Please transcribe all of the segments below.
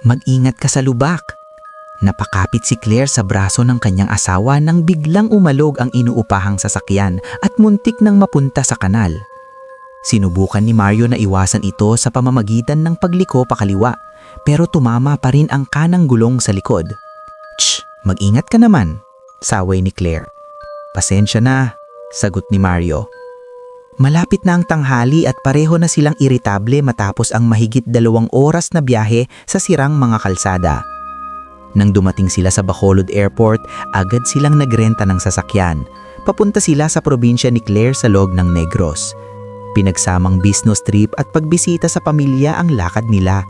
Mag-ingat ka sa lubak. Napakapit si Claire sa braso ng kanyang asawa nang biglang umalog ang inuupahang sasakyan at muntik nang mapunta sa kanal. Sinubukan ni Mario na iwasan ito sa pamamagitan ng pagliko pakaliwa, pero tumama pa rin ang kanang gulong sa likod. "Shh! Mag-ingat ka naman," saway ni Claire. "Pasensya na," sagot ni Mario. Malapit na ang tanghali at pareho na silang iritable matapos ang mahigit 2 oras na biyahe sa sirang mga kalsada. Nang dumating sila sa Bacolod Airport, agad silang nagrenta ng sasakyan. Papunta sila sa probinsya ni Claire sa loob ng Negros. Pinagsamang business trip at pagbisita sa pamilya ang lakad nila.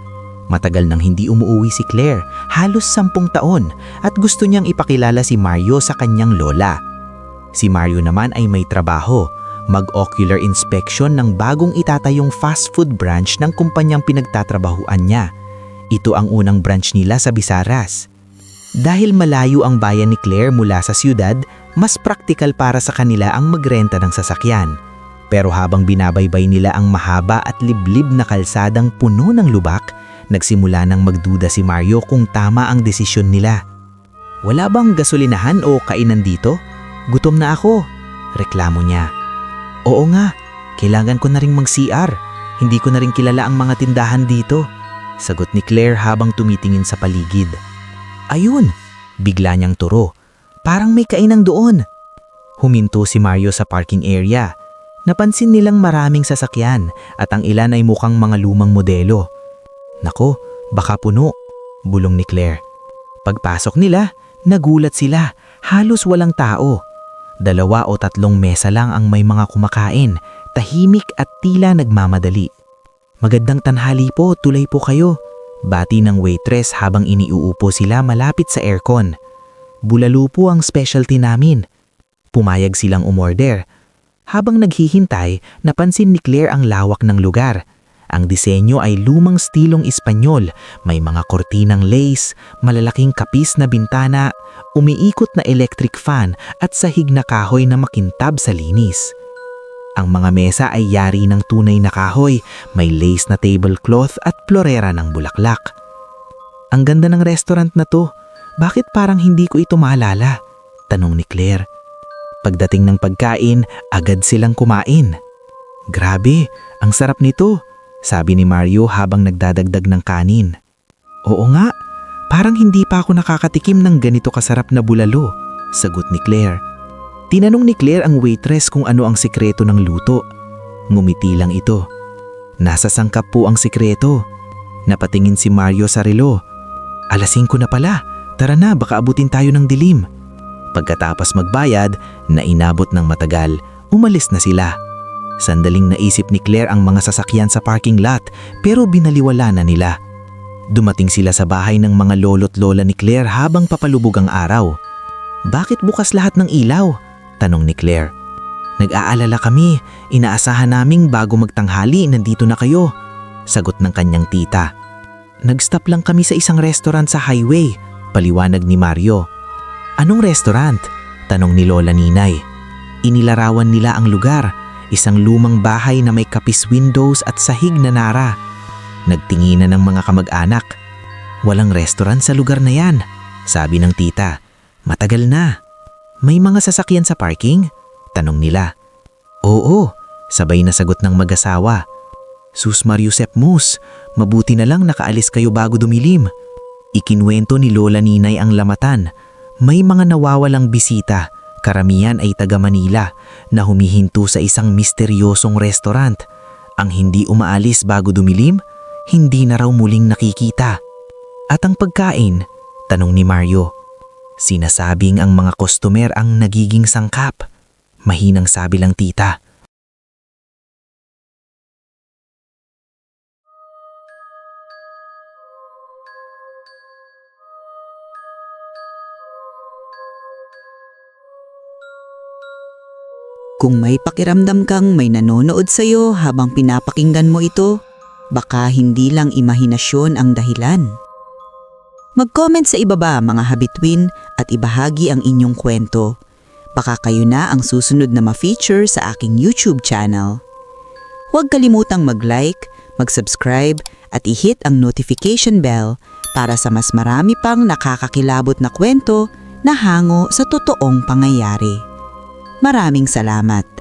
Matagal nang hindi umuwi si Claire, halos 10 taon, at gusto niyang ipakilala si Mario sa kanyang lola. Si Mario naman ay may trabaho, mag-ocular inspection ng bagong itatayong fast food branch ng kumpanyang pinagtatrabahuan niya. Ito ang unang branch nila sa Bisaras. Dahil malayo ang bayan ni Claire mula sa siyudad, mas praktikal para sa kanila ang magrenta ng sasakyan. Pero habang binabaybay nila ang mahaba at liblib na kalsadang puno ng lubak, nagsimula nang magduda si Mario kung tama ang desisyon nila. "Wala bang gasolinahan o kainan dito? Gutom na ako," reklamo niya. "Oo nga, kailangan ko na ring mag-CR. Hindi ko na rin kilala ang mga tindahan dito," sagot ni Claire habang tumitingin sa paligid. "Ayun," bigla niyang turo. "Parang may kainan doon." Huminto si Mario sa parking area. Napansin nilang maraming sasakyan at ang ilan ay mukhang mga lumang modelo. "Nako, baka puno," bulong ni Claire. Pagpasok nila, nagulat sila. Halos walang tao. 2 o 3 mesa lang ang may mga kumakain, tahimik at tila nagmamadali. "Magandang tanghali po, tulay po kayo," bati ng waitress habang iniuupo sila malapit sa aircon. "Bulalo po ang specialty namin." Pumayag silang umorder. Habang naghihintay, napansin ni Claire ang lawak ng lugar. Ang disenyo ay lumang stilong Espanyol, may mga kortinang lace, malalaking kapis na bintana, umiikot na electric fan at sahig na kahoy na makintab sa linis. Ang mga mesa ay yari ng tunay na kahoy, may lace na tablecloth at florera ng bulaklak. "Ang ganda ng restaurant na to. Bakit parang hindi ko ito maalala?" tanong ni Claire. Pagdating ng pagkain, agad silang kumain. "Grabe, ang sarap nito," sabi ni Mario habang nagdadagdag ng kanin. "Oo nga, parang hindi pa ako nakakatikim ng ganito kasarap na bulalo," sagot ni Claire. Tinanong ni Claire ang waitress kung ano ang sikreto ng luto. Ngumiti lang ito. "Nasa sangkap po ang sikreto." Napatingin si Mario sa relo. "Alas 5 na pala, tara na baka abutin tayo ng dilim." Pagkatapos magbayad, na inabot ng matagal, umalis na sila. Sandaling naisip ni Claire ang mga sasakyan sa parking lot pero binaliwala na nila. Dumating sila sa bahay ng mga lolo't lola ni Claire habang papalubog ang araw. "Bakit bukas lahat ng ilaw?" tanong ni Claire. "Nag-aalala kami, inaasahan naming bago magtanghali nandito na kayo," sagot ng kanyang tita. "Nag-stop lang kami sa isang restaurant sa highway," paliwanag ni Mario. "Anong restaurant?" tanong ni Lola Ninay. Inilarawan nila ang lugar, isang lumang bahay na may kapis windows at sahig na nara. Nagtinginan ng mga kamag-anak. "Walang restaurant sa lugar na yan," sabi ng tita. "Matagal na." "May mga sasakyan sa parking?" tanong nila. "Oo," sabay na sagot ng mag-asawa. "Sus Mariusep Mus, mabuti na lang nakaalis kayo bago dumilim." Ikinwento ni Lola Ninay ang lamatan. May mga nawawalang bisita, karamihan ay taga Manila, na humihinto sa isang misteryosong restaurant. Ang hindi umaalis bago dumilim, hindi na raw muling nakikita. "At ang pagkain?" tanong ni Mario. "Sinasabing ang mga customer ang nagiging sangkap," mahinang sabi lang tita. Kung may pakiramdam kang may nanonood sa'yo habang pinapakinggan mo ito, baka hindi lang imahinasyon ang dahilan. Mag-comment sa ibaba mga habitwin at ibahagi ang inyong kwento. Baka kayo na ang susunod na ma-feature sa aking YouTube channel. Huwag kalimutang mag-like, mag-subscribe at i-hit ang notification bell para sa mas marami pang nakakakilabot na kwento na hango sa totoong pangyayari. Maraming salamat.